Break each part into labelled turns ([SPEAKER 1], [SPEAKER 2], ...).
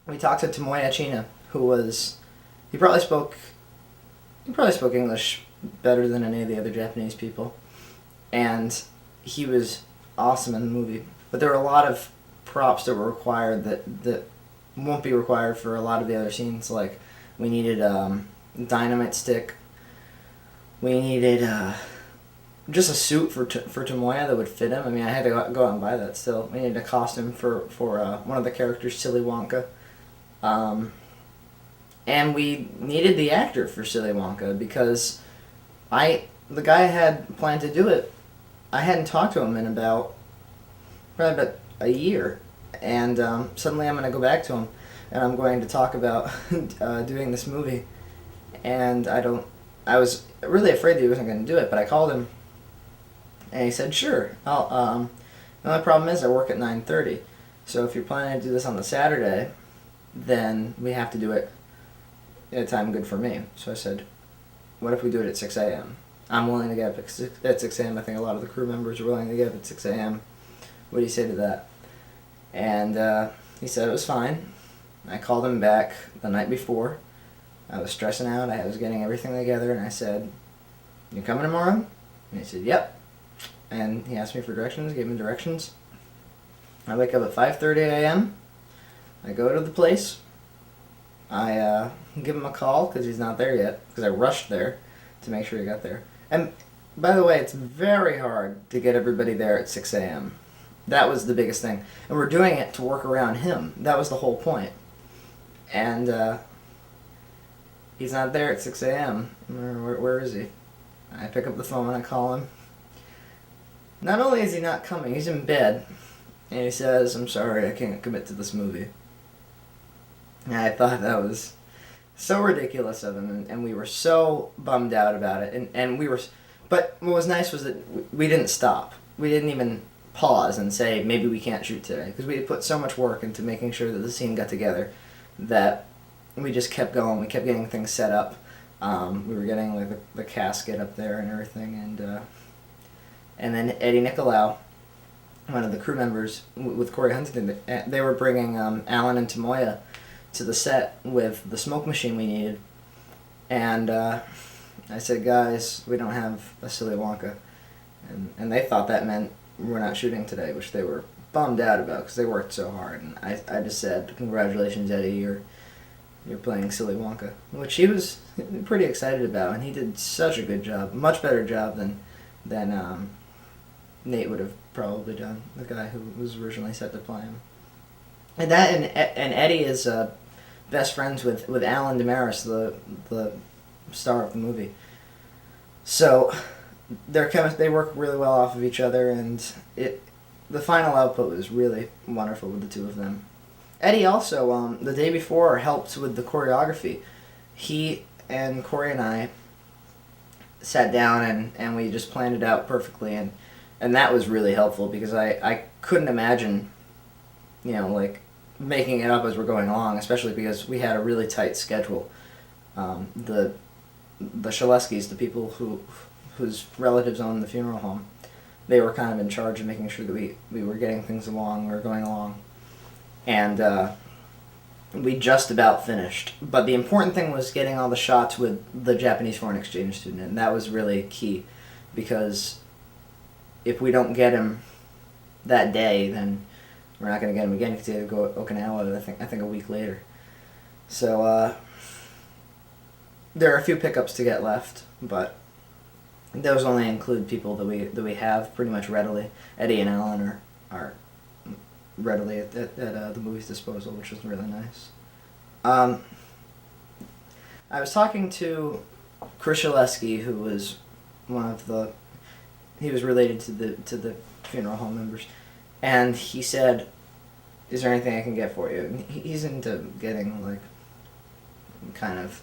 [SPEAKER 1] we talked to Tomoya China, who was he probably spoke English better than any of the other Japanese people, and he was awesome in the movie. But there were a lot of props that were required that won't be required for a lot of the other scenes. Like we needed dynamite stick. We needed just a suit for Tomoya that would fit him. I mean, I had to go out and buy that still. We needed a costume for one of the characters, Silly Wonka. And we needed the actor for Silly Wonka because the guy I had planned to do it, I hadn't talked to him in probably about a year. And suddenly I'm going to go back to him and I'm going to talk about doing this movie. And I was really afraid that he wasn't going to do it, but I called him and he said, sure. The only problem is I work at 9:30. So if you're planning to do this on the Saturday, then we have to do it at a time good for me. So I said, what if we do it at 6 a.m.? I'm willing to get up at 6 a.m. I think a lot of the crew members are willing to get up at 6 a.m. What do you say to that? And he said it was fine. I called him back the night before. I was stressing out. I was getting everything together, and I said, you coming tomorrow? And he said, yep. And he asked me for directions, gave me directions. I wake up at 5:30 a.m. I go to the place. I give him a call because he's not there yet, because I rushed there to make sure he got there. And by the way, it's very hard to get everybody there at 6 a.m. That was the biggest thing. And we're doing it to work around him. That was the whole point. And he's not there at 6 a.m. Where is he? I pick up the phone, I call him. Not only is he not coming, he's in bed. And he says, I'm sorry, I can't commit to this movie. And I thought that was so ridiculous of him, and we were so bummed out about it. But what was nice was that we didn't stop. We didn't even pause and say, maybe we can't shoot today. Because we had put so much work into making sure that the scene got together that we just kept going. We kept getting things set up. We were getting like the casket up there and everything, and then Eddie Nicolau, one of the crew members with Corey Huntington, they were bringing Alan and Tomoya to the set with the smoke machine we needed, and I said, guys, we don't have a Silly Wonka, and they thought that meant we're not shooting today, which they were bummed out about because they worked so hard, and I just said, congratulations, Eddie, you're playing Silly Wonka, which he was pretty excited about, and he did such a good job, much better job than Nate would have probably done, the guy who was originally set to play him. And Eddie is best friends with Alan Damaris, the star of the movie. So they work really well off of each other, and the final output was really wonderful with the two of them. Eddie also, the day before, helped with the choreography. He and Corey and I sat down and we just planned it out perfectly, and that was really helpful because I couldn't imagine, like making it up as we're going along, especially because we had a really tight schedule. The Shaleskis, the people whose relatives owned the funeral home, they were kind of in charge of making sure that we were getting things along, we were going along. And we just about finished. But the important thing was getting all the shots with the Japanese foreign exchange student, and that was really key, because if we don't get him that day, then we're not going to get him again because he had to go to Okinawa, I think a week later. So there are a few pickups to get left, but those only include people that we have pretty much readily. Eddie and Alan are readily at the movie's disposal, which was really nice. I was talking to Chris Shaleski, who was he was related to the funeral home members, and he said, is there anything I can get for you? And he's into getting like kind of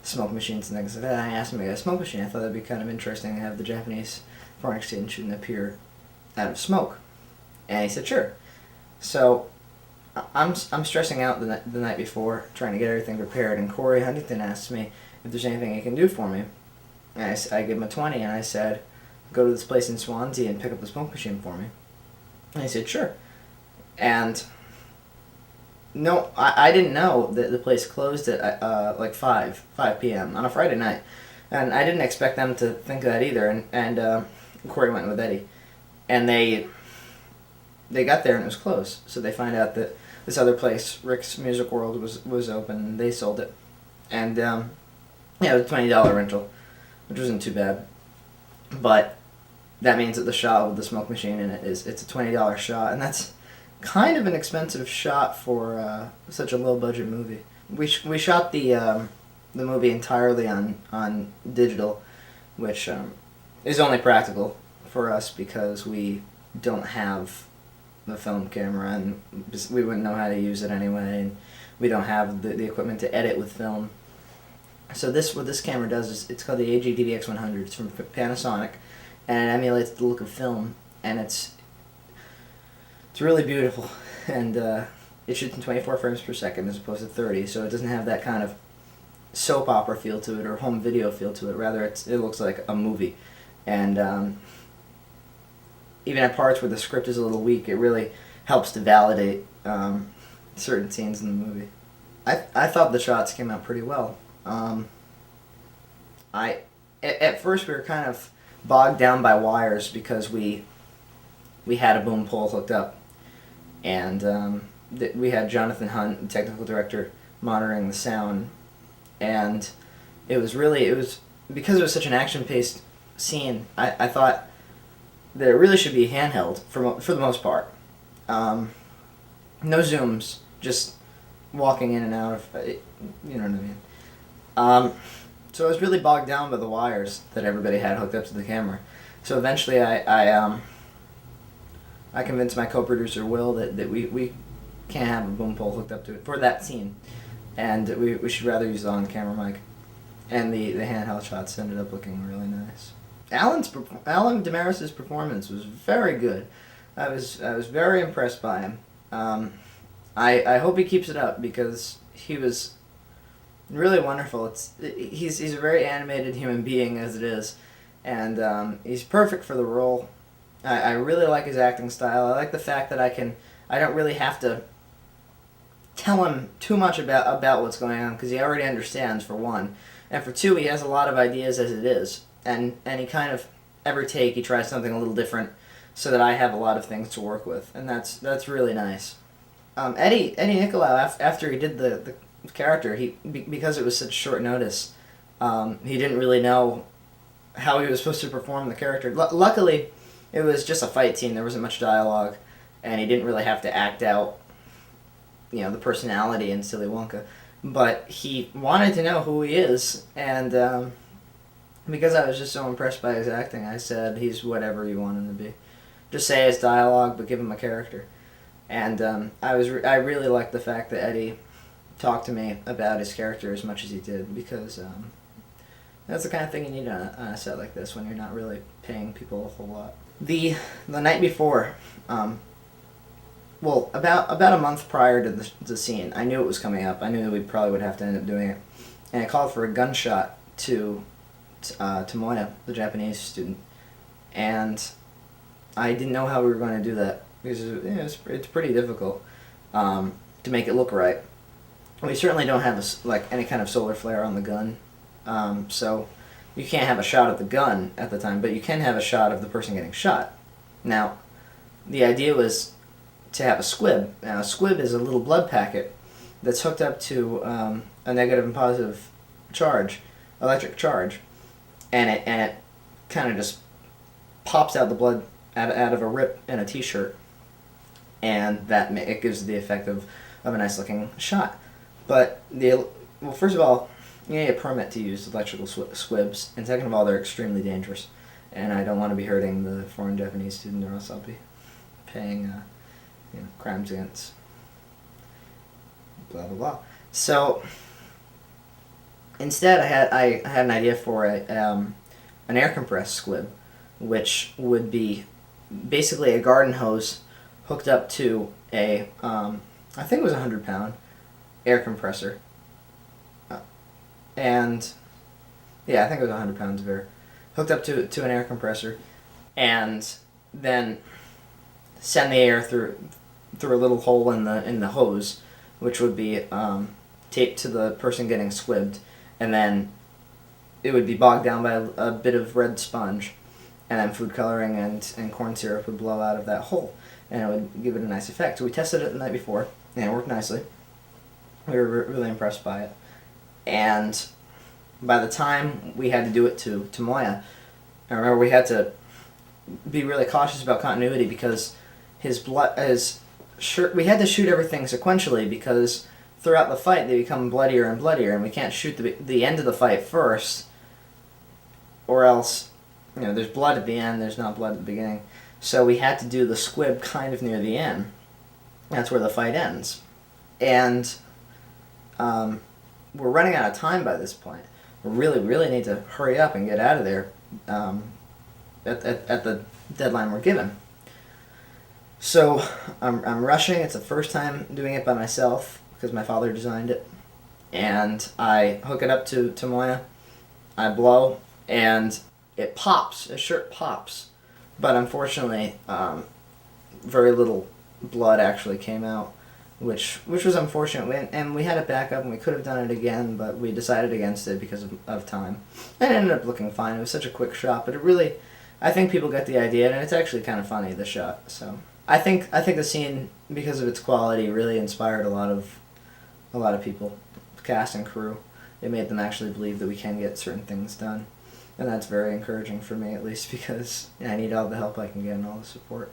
[SPEAKER 1] smoke machines and things like that. I asked him to get a smoke machine. I thought that'd be kind of interesting to have the Japanese foreign exchange student appear out of smoke, and he said sure. So I'm stressing out the night before, trying to get everything prepared, and Corey Huntington asked me if there's anything he can do for me. And I gave him a 20, and I said, go to this place in Swansea and pick up the smoke machine for me. And he said, sure. And No, I didn't know that the place closed at like 5 p.m. on a Friday night, and I didn't expect them to think that either. And Corey went with Eddie, and they got there and it was closed. So they find out that this other place, Rick's Music World, was open. And they sold it, and yeah, it was a $20 rental, which wasn't too bad, but that means that the shot with the smoke machine in it it's a $20 shot, and that's kind of an expensive shot for such a low budget movie. We shot the movie entirely on digital, which is only practical for us because we don't have the film camera and we wouldn't know how to use it anyway, and we don't have the equipment to edit with film. So what this camera does is it's called the AG-DVX100. It's from Panasonic, and it emulates the look of film, and it's really beautiful, and it shoots in 24 frames per second as opposed to 30, so it doesn't have that kind of soap opera feel to it or home video feel to it. Rather, it looks like a movie, and even at parts where the script is a little weak, it really helps to validate certain scenes in the movie. I thought the shots came out pretty well. At first we were kind of bogged down by wires because we had a boom pole hooked up, and we had Jonathan Hunt, the technical director, monitoring the sound, and it was because it was such an action-paced scene. I thought that it really should be handheld for the most part. No zooms, just walking in and out of it, you know what I mean. So I was really bogged down by the wires that everybody had hooked up to the camera. So eventually I convinced my co-producer Will that we can't have a boom pole hooked up to it for that scene, and we should rather use the on-camera mic. And the handheld shots ended up looking really nice. Alan Damaris's performance was very good. I was very impressed by him. I hope he keeps it up because he was really wonderful. He's a very animated human being as it is, and he's perfect for the role. I really like his acting style. I like the fact that I don't really have to tell him too much about what's going on because he already understands, for one, and for two, he has a lot of ideas as it is, and he kind of every take he tries something a little different so that I have a lot of things to work with, and that's really nice. Eddie Nicolau, after he did the character, because it was such short notice, he didn't really know how he was supposed to perform the character. Luckily, it was just a fight scene. There wasn't much dialogue, and he didn't really have to act out, the personality in Silly Wonka. But he wanted to know who he is, and because I was just so impressed by his acting, I said he's whatever you want him to be. Just say his dialogue, but give him a character. And I really liked the fact that Eddie talked to me about his character as much as he did, because that's the kind of thing you need on a set like this when you're not really paying people a whole lot. The night before, about a month prior to the scene, I knew it was coming up. I knew that we probably would have to end up doing it, and I called for a gunshot to Moya, the Japanese student, and I didn't know how we were going to do that because it's pretty difficult to make it look right. We certainly don't have any kind of solar flare on the gun, so you can't have a shot of the gun at the time, but you can have a shot of the person getting shot. Now, the idea was to have a squib. Now, a squib is a little blood packet that's hooked up to a negative and positive charge, electric charge, and it kind of just pops out the blood out of a rip in a t-shirt, and it gives the effect of a nice looking shot. But first of all, you need a permit to use electrical squibs, and second of all, they're extremely dangerous, and I don't want to be hurting the foreign Japanese student, or else I'll be paying crimes against blah blah blah. So instead, I had an idea for an air compressed squib, which would be basically a garden hose hooked up to a I think it was 100-pound air compressor, and yeah, I think it was 100 pounds of air hooked up to an air compressor, and then send the air through a little hole in the hose which would be taped to the person getting squibbed, and then it would be bogged down by a bit of red sponge, and then food coloring and corn syrup would blow out of that hole, and it would give it a nice effect. So we tested it the night before, and it worked nicely. We were really impressed by it. And by the time we had to do it to Moya, I remember we had to be really cautious about continuity because we had to shoot everything sequentially because throughout the fight they become bloodier and bloodier, and we can't shoot the end of the fight first, or else, there's blood at the end, there's not blood at the beginning. So we had to do the squib kind of near the end. That's where the fight ends. And we're running out of time by this point. We really need to hurry up and get out of there at the deadline we're given. So I'm rushing. It's the first time doing it by myself because my father designed it. And I hook it up to Moya. I blow, and it pops. The shirt pops. But unfortunately, very little blood actually came out, which was unfortunate. And we had it back up, and we could have done it again, but we decided against it because of time. And it ended up looking fine. It was such a quick shot, but I think people get the idea, and it's actually kind of funny, the shot. So I think the scene, because of its quality, really inspired a lot of people, cast and crew. It made them actually believe that we can get certain things done. And that's very encouraging for me, at least, because I need all the help I can get and all the support.